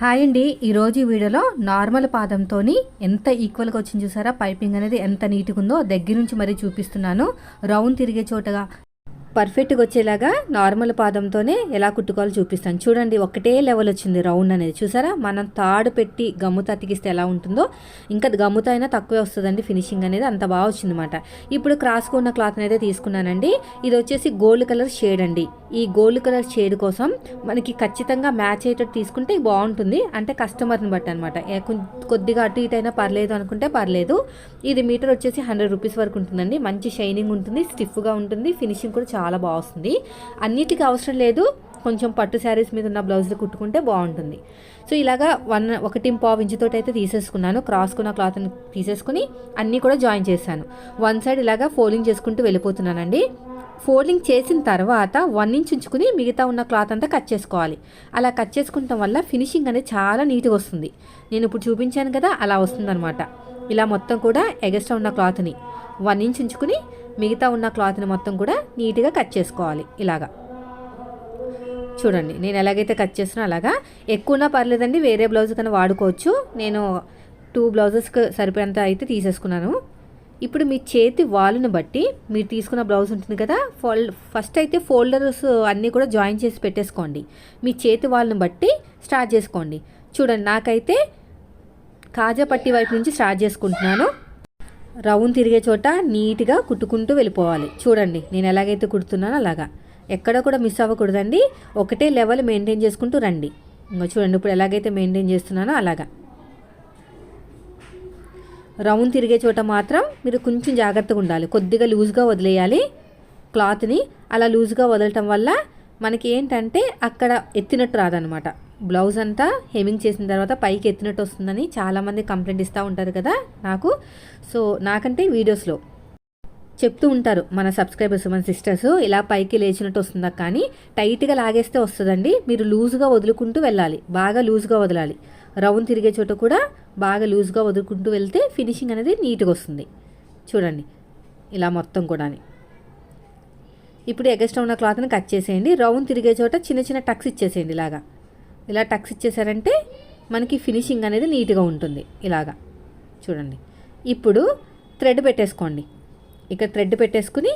Hi అండి. ఈరోజు ఈ వీడియోలో నార్మల్ పాదంతోని ఎంత ఈక్వల్గా వచ్చింది చూసారా, పైపింగ్ అనేది ఎంత నీట్గా ఉందో దగ్గర నుంచి మరీ చూపిస్తున్నాను. రౌండ్ తిరిగే చోటగా పర్ఫెక్ట్గా వచ్చేలాగా నార్మల్ పాదంతోనే ఎలా కుట్టుకోవాలో చూపిస్తాను. చూడండి, ఒకటే లెవెల్ వచ్చింది రౌండ్ అనేది. చూసారా, మనం తాడు పెట్టి గమ్ముతో అతికిస్తే ఎలా ఉంటుందో ఇంకా గమ్ముతో అయినా తక్కువే వస్తుందండి. ఫినిషింగ్ అనేది అంత బాగా వచ్చిందన్నమాట. ఇప్పుడు క్రాస్గా ఉన్న క్లాత్ అనేది తీసుకున్నానండి. ఇది వచ్చేసి గోల్డ్ కలర్ షేడ్ అండి. ఈ గోల్డ్ కలర్ షేడ్ కోసం మనకి ఖచ్చితంగా మ్యాచ్ అయ్యేటట్టు తీసుకుంటే బాగుంటుంది. అంటే కస్టమర్ని బట్టి అనమాట. కొద్దిగా అటు ఇటు అయినా పర్లేదు అనుకుంటే పర్లేదు. ఇది మీటర్ వచ్చేసి 100 రూపీస్ వరకు ఉంటుందండి. మంచి షైనింగ్ ఉంటుంది, స్టిఫ్గా ఉంటుంది, ఫినిషింగ్ కూడా చాలా బాగా వస్తుంది. అన్నిటికీ అవసరం లేదు, కొంచెం పట్టు శారీస్ మీద ఉన్న బ్లౌజులు కుట్టుకుంటే బాగుంటుంది. సో ఇలాగా 1.5 ఇంచుతో అయితే తీసేసుకున్నాను. క్రాస్కున్న క్లాత్ని తీసేసుకుని అన్నీ కూడా జాయిన్ చేశాను. వన్ సైడ్ ఇలాగా ఫోల్డింగ్ చేసుకుంటూ వెళ్ళిపోతున్నానండి. ఫోల్డింగ్ చేసిన తర్వాత 1 ఇంచ్ ఉంచుకుని మిగతా ఉన్న క్లాత్ అంతా కట్ చేసుకోవాలి. అలా కట్ చేసుకుంటాం వల్ల ఫినిషింగ్ అనేది చాలా నీట్గా వస్తుంది. నేను ఇప్పుడు చూపించాను కదా, అలా వస్తుందన్నమాట. ఇలా మొత్తం కూడా ఎగస్ట్రా ఉన్న క్లాత్ని 1 ఇంచ్ ఉంచుకుని మిగతా ఉన్న క్లాత్ని మొత్తం కూడా నీట్గా కట్ చేసుకోవాలి. ఇలాగా చూడండి, నేను ఎలాగైతే కట్ చేస్తున్నా అలాగా. ఎక్కువనా పర్లేదండి, వేరే బ్లౌజ్ కన్నా వాడుకోవచ్చు. నేను 2 బ్లౌజెస్కి సరిపోయేంత అయితే తీసేసుకున్నాను. ఇప్పుడు మీ చేతి వాలుని బట్టి మీరు తీసుకున్న బ్లౌజ్ ఉంటుంది కదా, ఫస్ట్ అయితే ఫోల్డర్స్ అన్నీ కూడా జాయిన్ చేసి పెట్టేసుకోండి. మీ చేతి వాలుని బట్టి స్టార్ట్ చేసుకోండి. చూడండి, నాకైతే కాజా పట్టి వైపు నుంచి స్టార్ట్ చేసుకుంటున్నాను. రౌండ్ తిరిగే చోట నీట్గా కుట్టుకుంటూ వెళ్ళిపోవాలి. చూడండి, నేను ఎలాగైతే కుడుతున్నానో అలాగా. ఎక్కడ కూడా మిస్ అవ్వకూడదండి. ఒకటే లెవెల్ మెయింటైన్ చేసుకుంటూ రండి. ఇంకా చూడండి, ఇప్పుడు ఎలాగైతే మెయింటైన్ చేస్తున్నానో అలాగా. రౌండ్ తిరిగే చోట మాత్రం మీరు కొంచెం జాగ్రత్తగా ఉండాలి. కొద్దిగా లూజ్గా వదిలేయాలి క్లాత్ని. అలా లూజ్గా వదలటం వల్ల మనకి ఏంటంటే అక్కడ ఎత్తినట్టు రాదనమాట. బ్లౌజ్ అంతా హెమింగ్ చేసిన తర్వాత పైకి ఎత్తినట్టు వస్తుందని చాలామంది కంప్లైంట్ ఇస్తూ ఉంటారు కదా నాకు. సో నాకంటే వీడియోస్లో చెప్తూ ఉంటారు మన సబ్స్క్రైబర్స్, మన సిస్టర్స్, ఇలా పైకి లేచినట్టు వస్తుందా, కానీ టైట్గా లాగేస్తే వస్తుందండి. మీరు లూజ్గా వదులుకుంటూ వెళ్ళాలి, బాగా లూజ్గా వదలాలి. రౌండ్ తిరిగే చోట కూడా బాగా లూజ్గా వదులుకుంటూ వెళ్తే ఫినిషింగ్ అనేది నీట్గా వస్తుంది. చూడండి, ఇలా మొత్తం కూడా. ఇప్పుడు ఎగస్ట్రా ఉన్న క్లాత్ని కట్ చేసేయండి. రౌండ్ తిరిగే చోట చిన్న చిన్న టక్స్ ఇచ్చేసేయండి. ఇలా టక్స్ ఇచ్చేసారంటే మనకి ఫినిషింగ్ అనేది నీట్గా ఉంటుంది. ఇలాగా చూడండి. ఇప్పుడు థ్రెడ్ పెట్టేసుకోండి. ఇక్కడ థ్రెడ్ పెట్టేసుకుని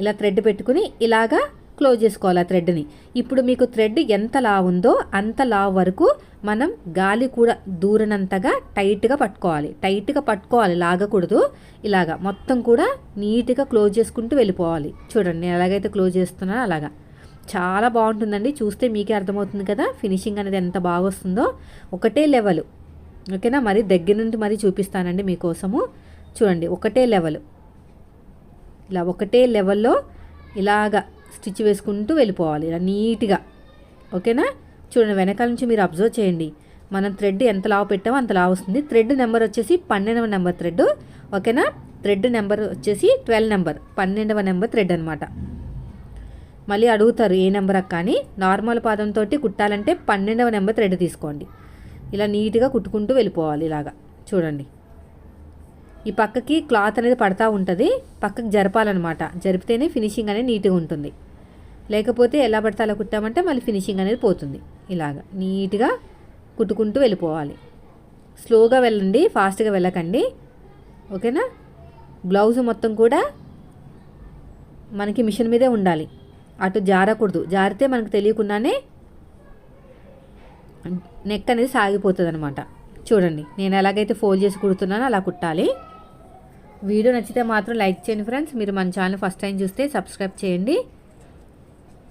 ఇలా థ్రెడ్ పెట్టుకుని ఇలాగా క్లోజ్ చేసుకోవాలి ఆ థ్రెడ్ని. ఇప్పుడు మీకు థ్రెడ్ ఎంత లావు ఉందో అంత లావు వరకు మనం గాలి కూడా దూరనంతగా టైట్గా పట్టుకోవాలి, లాగకూడదు. ఇలాగా మొత్తం కూడా నీట్గా క్లోజ్ చేసుకుంటూ వెళ్ళిపోవాలి. చూడండి, నేను ఎలాగైతే క్లోజ్ చేస్తున్నానో అలాగా. చాలా బాగుంటుందండి, చూస్తే మీకే అర్థమవుతుంది కదా ఫినిషింగ్ అనేది ఎంత బాగా వస్తుందో. ఒకటే లెవెల్, ఓకేనా. మరి దగ్గర నుండి మరీ చూపిస్తానండి మీకోసము. చూడండి, ఒకటే లెవెల్, ఇలా ఒకటే లెవెల్లో ఇలాగా స్టిచ్ వేసుకుంటూ వెళ్ళిపోవాలి ఇలా నీట్గా, ఓకేనా. చూడండి, వెనకాల నుంచి మీరు అబ్జర్వ్ చేయండి. మనం థ్రెడ్ ఎంత లావు పెట్టామో అంత లావు వస్తుంది. థ్రెడ్ నెంబర్ వచ్చేసి 12వ నెంబర్ థ్రెడ్, ఓకేనా. థ్రెడ్ నెంబర్ వచ్చేసి 12 నెంబర్, 12వ నెంబర్ థ్రెడ్ అనమాట. మళ్ళీ అడుగుతారు ఏ నెంబర్ కానీ. నార్మల్ పాదంతో కుట్టాలంటే 12వ నెంబర్ థ్రెడ్ తీసుకోండి. ఇలా నీట్గా కుట్టుకుంటూ వెళ్ళిపోవాలి. ఇలాగా చూడండి, ఈ పక్కకి క్లాత్ అనేది పడతా ఉంటుంది, పక్కకి జరపాలన్నమాట. జరిపితేనే ఫినిషింగ్ అనేది నీట్గా ఉంటుంది. లేకపోతే ఎలా పడితే అలా కుట్టామంటే మళ్ళీ ఫినిషింగ్ అనేది పోతుంది. ఇలాగా నీట్గా కుట్టుకుంటూ వెళ్ళిపోవాలి. స్లోగా వెళ్ళండి, ఫాస్ట్గా వెళ్ళకండి, ఓకేనా. బ్లౌజ్ మొత్తం కూడా మనకి మిషన్ మీదే ఉండాలి, అటు జారకూడదు. జారితే మనకు తెలియకుండానే నెక్ అనేది సాగిపోతుంది అనమాట. చూడండి, నేను ఎలాగైతే ఫోల్డ్ చేసి కుడుతున్నానో అలా కుట్టాలి. వీడియో నచ్చితే మాత్రం లైక్ చేయండి ఫ్రెండ్స్. మీరు మన ఛానల్ ఫస్ట్ టైం చూస్తే సబ్స్క్రైబ్ చేయండి.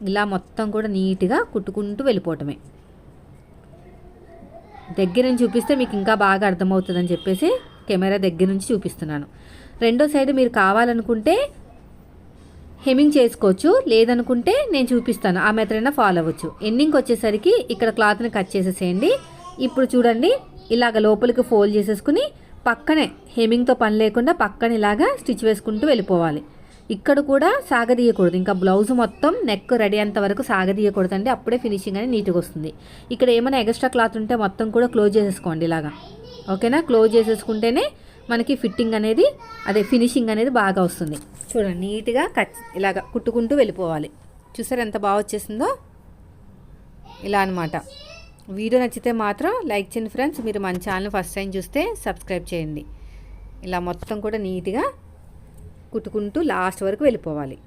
ఇలా మొత్తం కూడా నీట్గా కుట్టుకుంటూ వెళ్ళిపోవటమే. దగ్గర నుంచి చూపిస్తే మీకు ఇంకా బాగా అర్థమవుతుందని చెప్పేసి కెమెరా దగ్గర నుంచి చూపిస్తున్నాను. రెండో సైడ్ మీరు కావాలనుకుంటే హెమ్మింగ్ చేసుకోవచ్చు, లేదనుకుంటే నేను చూపిస్తాను ఆ మెథడ్ అయినా ఫాలో అవ్వచ్చు. ఎండింగ్కి వచ్చేసరికి ఇక్కడ క్లాత్ని కట్ చేసేసేయండి. ఇప్పుడు చూడండి, ఇలాగ లోపలికి ఫోల్డ్ చేసేసుకుని పక్కనే హెమ్మింగ్తో పని లేకుండా పక్కన ఇలాగా స్టిచ్ వేసుకుంటూ వెళ్ళిపోవాలి. ఇక్కడ కూడా సాగదీయకూడదు. ఇంకా బ్లౌజ్ మొత్తం నెక్ రెడీ అంత వరకు సాగదీయకూడదండి, అప్పుడే ఫినిషింగ్ అనేది నీట్గా వస్తుంది. ఇక్కడ ఏమైనా ఎక్స్ట్రా క్లాత్ ఉంటే మొత్తం కూడా క్లోజ్ చేసేసుకోండి ఇలాగా, ఓకేనా. క్లోజ్ చేసేసుకుంటేనే మనకి ఫిట్టింగ్ అనేది ఫినిషింగ్ అనేది బాగా వస్తుంది. చూడండి, నీట్గా ఇలాగా కుట్టుకుంటూ వెళ్ళిపోవాలి. చూసారు ఎంత బాగా వచ్చేసిందో, ఇలా అనమాట. వీడియో నచ్చితే మాత్రం లైక్ చేయండి ఫ్రెండ్స్. మీరు మన ఛానల్ ఫస్ట్ టైం చూస్తే సబ్స్క్రైబ్ చేయండి. ఇలా మొత్తం కూడా నీట్గా కుట్టుకుంటూ లాస్ట్ వరకు వెళ్ళిపోవాలి.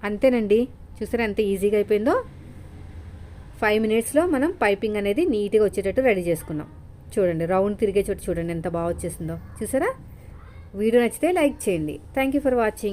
అంతేనండి, చూసారా ఎంత ఈజీగా అయిపోయిందో. 5 మినిట్స్లో మనం పైపింగ్ అనేది నీట్గా వచ్చేటట్టు రెడీ చేసుకున్నాం. చూడండి రౌండ్ తిరిగే చోటు చూడండి ఎంత బాగా వచ్చేసిందో చూసారా. వీడియో నచ్చితే లైక్ చేయండి. Thank you for watching.